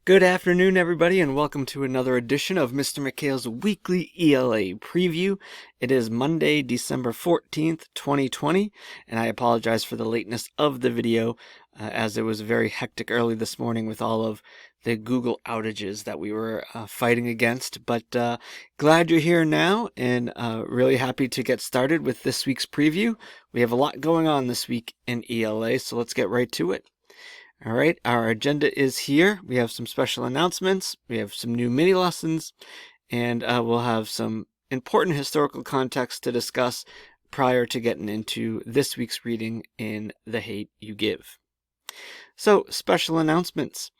Good afternoon, everybody, and welcome to another edition of Mr. McHale's weekly ELA preview. It is Monday, December 14th, 2020, and I apologize for the lateness of the video as it was very hectic early this morning with all of the Google outages that we were fighting against. But glad you're here now and really happy to get started with this week's preview. We have a lot going on this week in ELA, so let's get right to it. All right, our agenda is here. We have some special announcements, we have some new mini lessons, and we'll have some important historical context to discuss prior to getting into this week's reading in The Hate You Give. So, special announcements.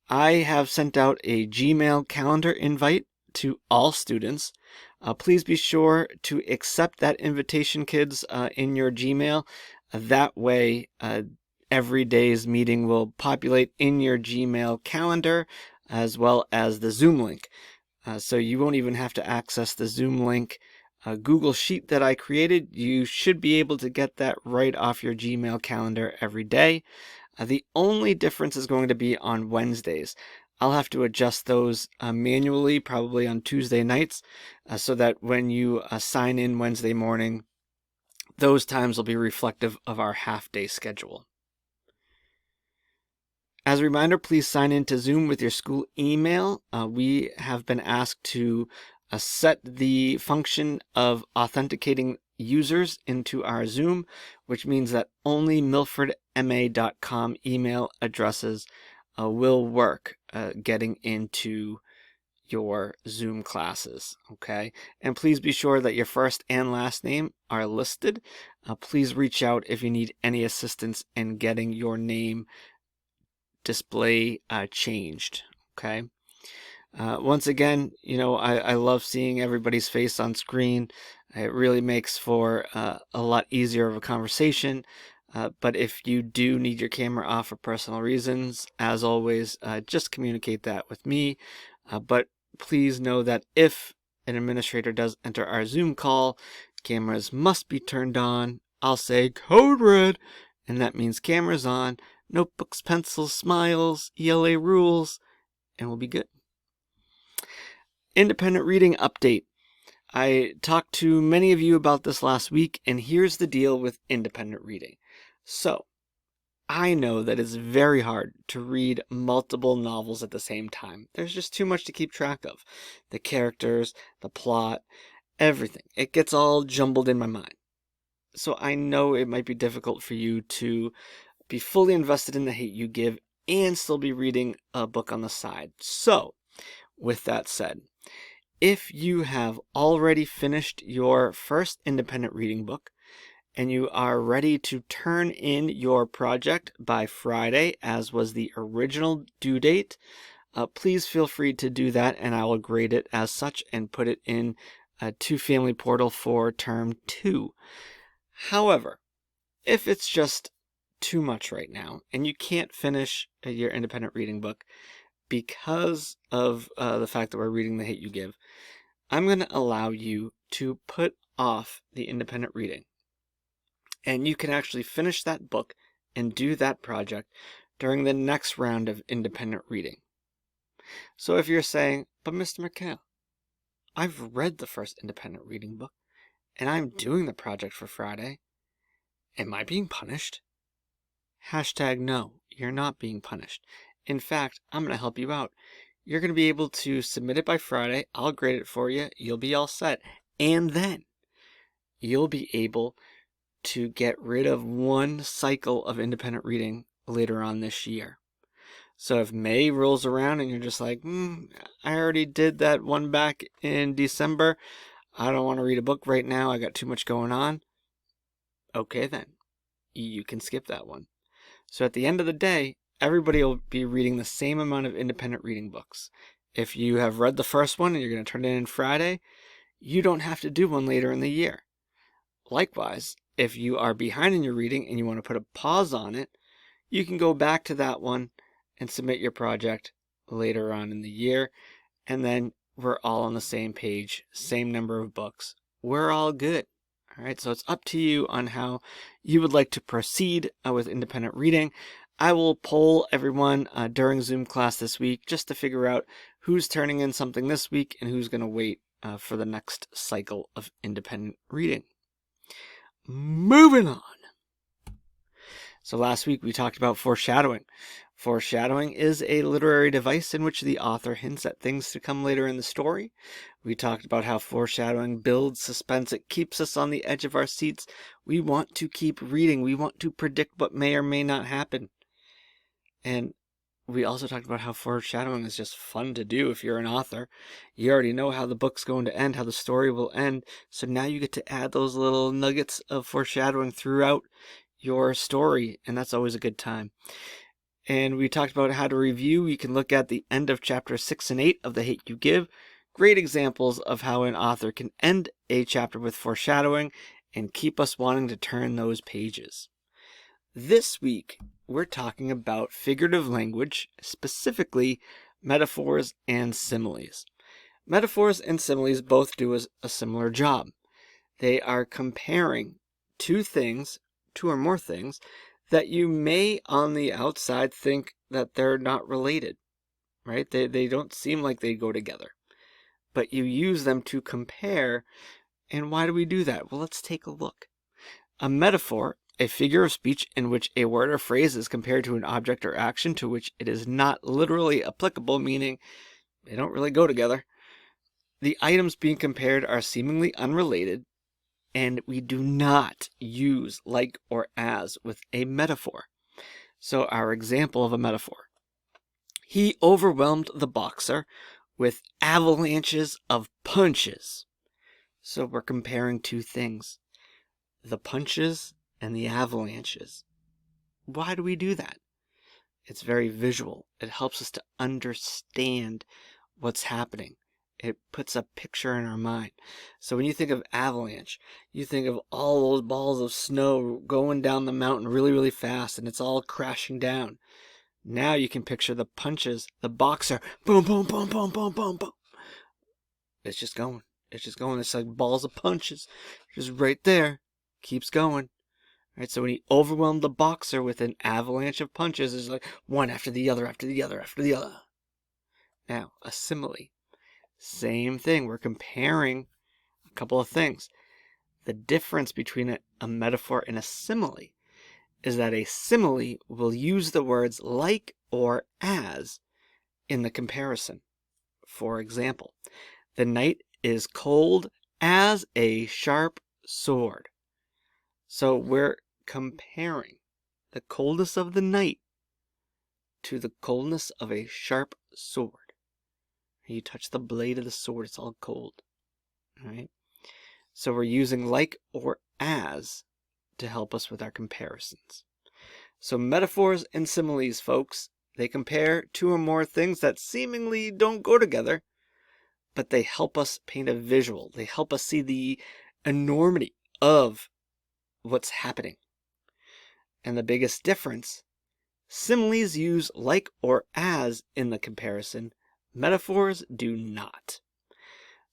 I have sent out a Gmail calendar invite to all students. Please be sure to accept that invitation, kids, in your Gmail. That way, every day's meeting will populate in your Gmail calendar as well as the Zoom link. So you won't even have to access the Zoom link Google Sheet that I created. You should be able to get that right off your Gmail calendar every day. The only difference is going to be on Wednesdays. I'll have to adjust those manually, probably on Tuesday nights, so that when you sign in Wednesday morning, those times will be reflective of our half-day schedule. As a reminder, please sign in to Zoom with your school email. We have been asked to set the function of authenticating users into our Zoom, which means that only milfordma.com email addresses will work getting into your Zoom classes, okay? And please be sure that your first and last name are listed. Please reach out if you need any assistance in getting your name display changed, okay? Once again, you know, I love seeing everybody's face on screen. It really makes for a lot easier of a conversation. But if you do need your camera off for personal reasons, as always, just communicate that with me. But please know that if an administrator does enter our Zoom call, cameras must be turned on. I'll say code red, and that means cameras on, notebooks, pencils, smiles, ELA rules, and we'll be good. Independent reading update. I talked to many of you about this last week, and here's the deal with independent reading. So, I know that it's very hard to read multiple novels at the same time. There's just too much to keep track of. The characters, the plot, everything. It gets all jumbled in my mind. So I know it might be difficult for you to be fully invested in The Hate You Give and still be reading a book on the side. So, with that said, if you have already finished your first independent reading book and you are ready to turn in your project by Friday, as was the original due date, please feel free to do that, and I will grade it as such and put it in to Family Portal for Term 2. However, if it's just too much right now and you can't finish your independent reading book because of the fact that we're reading The Hate You Give, I'm going to allow you to put off the independent reading, and you can actually finish that book and do that project during the next round of independent reading. So if you're saying, but Mr. McHale, I've read the first independent reading book and I'm doing the project for Friday, am I being punished? #no, you're not being punished. In fact, I'm going to help you out. You're going to be able to submit it by Friday. I'll grade it for you. You'll be all set. And then you'll be able to get rid of one cycle of independent reading later on this year. So if May rolls around and you're just like, I already did that one back in December. I don't want to read a book right now. I got too much going on. Okay, then. You can skip that one. So at the end of the day, everybody will be reading the same amount of independent reading books. If you have read the first one and you're going to turn it in Friday, you don't have to do one later in the year. Likewise, if you are behind in your reading and you want to put a pause on it, you can go back to that one and submit your project later on in the year, and then we're all on the same page, same number of books. We're all good. All right, so it's up to you on how you would like to proceed with independent reading. I will poll everyone during Zoom class this week just to figure out who's turning in something this week and who's going to wait for the next cycle of independent reading. Moving on. So last week we talked about foreshadowing. Foreshadowing is a literary device in which the author hints at things to come later in the story. We talked about how foreshadowing builds suspense. It keeps us on the edge of our seats. We want to keep reading. We want to predict what may or may not happen. And we also talked about how foreshadowing is just fun to do if you're an author. You already know how the book's going to end, how the story will end. So now you get to add those little nuggets of foreshadowing throughout your story, and that's always a good time. And we talked about how to review. You can look at the end of chapter 6 and 8 of The Hate You Give. Great examples of how an author can end a chapter with foreshadowing and keep us wanting to turn those pages. This week, we're talking about figurative language, specifically metaphors and similes. Metaphors and similes both do a similar job. They are comparing two or more things, that you may on the outside think that they're not related, right? They don't seem like they go together, but you use them to compare. And why do we do that? Well, let's take a look. A metaphor, a figure of speech in which a word or phrase is compared to an object or action to which it is not literally applicable, meaning they don't really go together. The items being compared are seemingly unrelated, and we do not use like or as with a metaphor. So our example of a metaphor. He overwhelmed the boxer with avalanches of punches. So we're comparing two things, the punches and the avalanches. Why do we do that? It's very visual. It helps us to understand what's happening. It puts a picture in our mind. So when you think of avalanche, you think of all those balls of snow going down the mountain really, really fast, and it's all crashing down. Now you can picture the punches, the boxer, boom, boom, boom, boom, boom, boom, boom. It's just going. It's just going. It's like balls of punches. Just right there. Keeps going. Right? So when he overwhelmed the boxer with an avalanche of punches, it's like one after the other, after the other, after the other. Now, a simile. Same thing. We're comparing a couple of things. The difference between a metaphor and a simile is that a simile will use the words like or as in the comparison. For example, the night is cold as a sharp sword. So we're comparing the coldness of the night to the coldness of a sharp sword. You touch the blade of the sword, it's all cold. Right? So we're using like or as to help us with our comparisons. So metaphors and similes, folks, they compare two or more things that seemingly don't go together, but they help us paint a visual. They help us see the enormity of what's happening. And the biggest difference, similes use like or as in the comparison. Metaphors do not.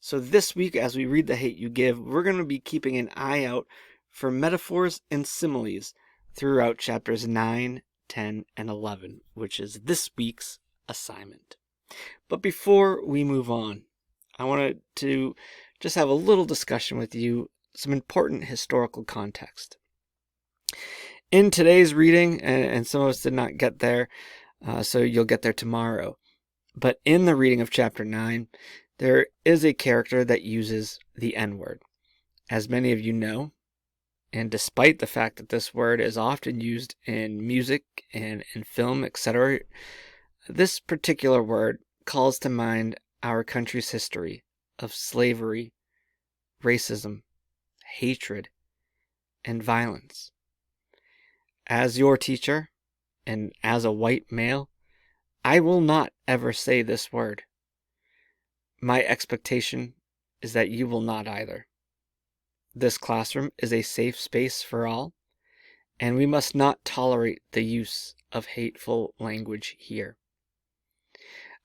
So this week, as we read The Hate You Give, we're going to be keeping an eye out for metaphors and similes throughout chapters 9, 10, and 11, which is this week's assignment. But before we move on, I wanted to just have a little discussion with you, some important historical context. In today's reading, and some of us did not get there, so you'll get there tomorrow, but in the reading of chapter 9, there is a character that uses the N-word. As many of you know, and despite the fact that this word is often used in music and in film, etc., this particular word calls to mind our country's history of slavery, racism, hatred, and violence. As your teacher, and as a white male, I will not ever say this word. My expectation is that you will not either. This classroom is a safe space for all, and we must not tolerate the use of hateful language here.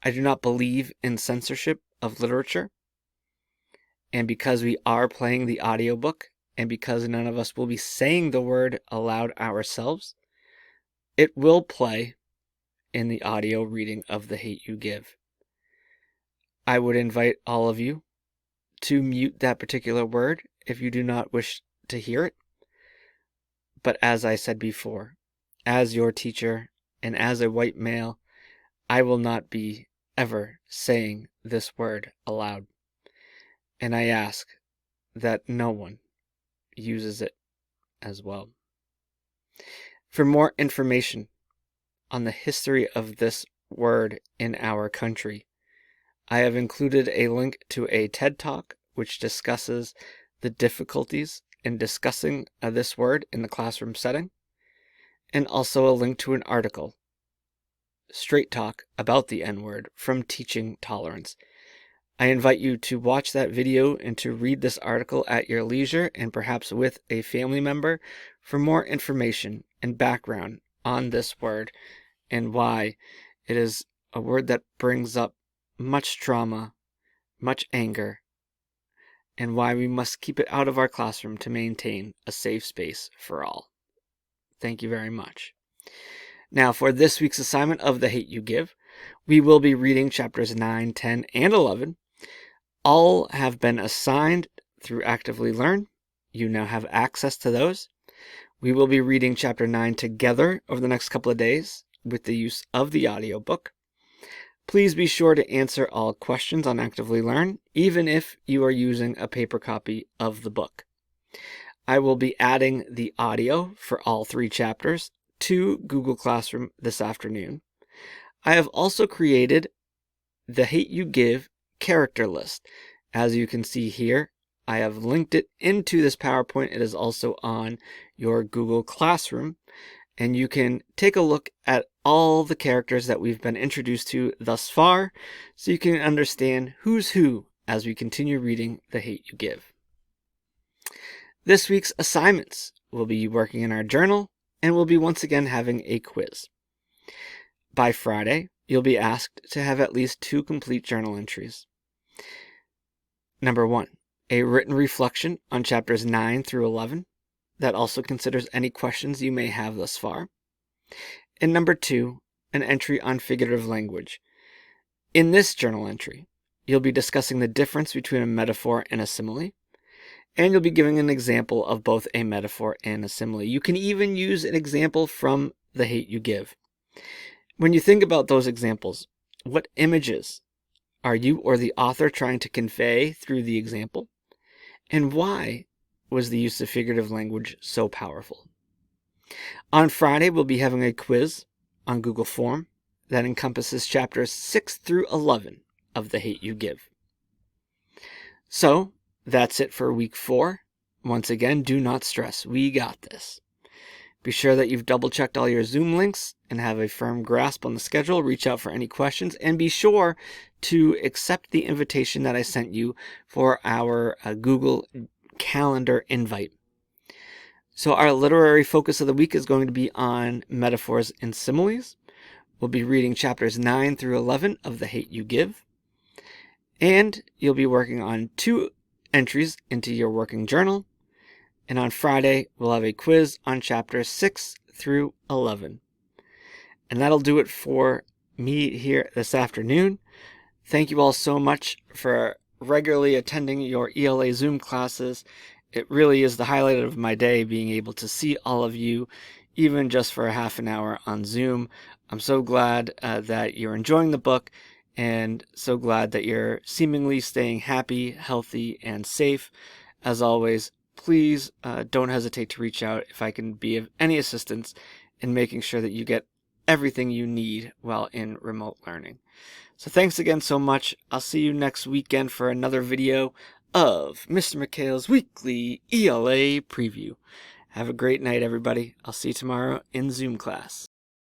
I do not believe in censorship of literature, and because we are playing the audiobook, and because none of us will be saying the word aloud ourselves, it will play in the audio reading of The Hate You Give. I would invite all of you to mute that particular word if you do not wish to hear it. But as I said before, as your teacher and as a white male, I will not be ever saying this word aloud. And I ask that no one uses it as well. For more information on the history of this word in our country, I have included a link to a TED Talk which discusses the difficulties in discussing this word in the classroom setting, and also a link to an article, Straight Talk About the N-Word from Teaching Tolerance. I invite you to watch that video and to read this article at your leisure and perhaps with a family member for more information and background on this word and why it is a word that brings up much trauma, much anger, and why we must keep it out of our classroom to maintain a safe space for all. Thank you very much. Now, for this week's assignment of The Hate You Give, we will be reading chapters 9, 10, and 11. All have been assigned through Actively Learn. You now have access to those. We will be reading chapter 9 together over the next couple of days with the use of the audiobook. Please be sure to answer all questions on Actively Learn, even if you are using a paper copy of the book. I will be adding the audio for all 3 chapters to Google Classroom this afternoon. I have also created the Hate You Give character list. As you can see here, I have linked it into this PowerPoint. It is also on your Google Classroom, and you can take a look at all the characters that we've been introduced to thus far, so you can understand who's who as we continue reading The Hate You Give. This week's assignments will be working in our journal, and we'll be once again having a quiz. By Friday, you'll be asked to have at least 2 complete journal entries. Number 1, a written reflection on chapters 9 through 11 that also considers any questions you may have thus far. And number 2, an entry on figurative language. In this journal entry, you'll be discussing the difference between a metaphor and a simile, and you'll be giving an example of both a metaphor and a simile. You can even use an example from The Hate You Give. When you think about those examples, what images are you or the author trying to convey through the example? And why was the use of figurative language so powerful? On Friday, we'll be having a quiz on Google Form that encompasses chapters 6 through 11 of The Hate You Give. So, that's it for week 4. Once again, do not stress. We got this. Be sure that you've double-checked all your Zoom links and have a firm grasp on the schedule. Reach out for any questions, and be sure to accept the invitation that I sent you for our Google Calendar invite. So our literary focus of the week is going to be on metaphors and similes. We'll be reading chapters 9 through 11 of The Hate You Give. And you'll be working on 2 entries into your working journal. And on Friday, we'll have a quiz on chapters 6 through 11. And that'll do it for me here this afternoon. Thank you all so much for regularly attending your ELA Zoom classes. It really is the highlight of my day, being able to see all of you, even just for a half an hour on Zoom. I'm so glad that you're enjoying the book, and so glad that you're seemingly staying happy, healthy, and safe. As always, please don't hesitate to reach out if I can be of any assistance in making sure that you get everything you need while in remote learning. So thanks again so much. I'll see you next weekend for another video of Mr. McHale's weekly ELA preview. Have a great night, everybody. I'll see you tomorrow in Zoom class.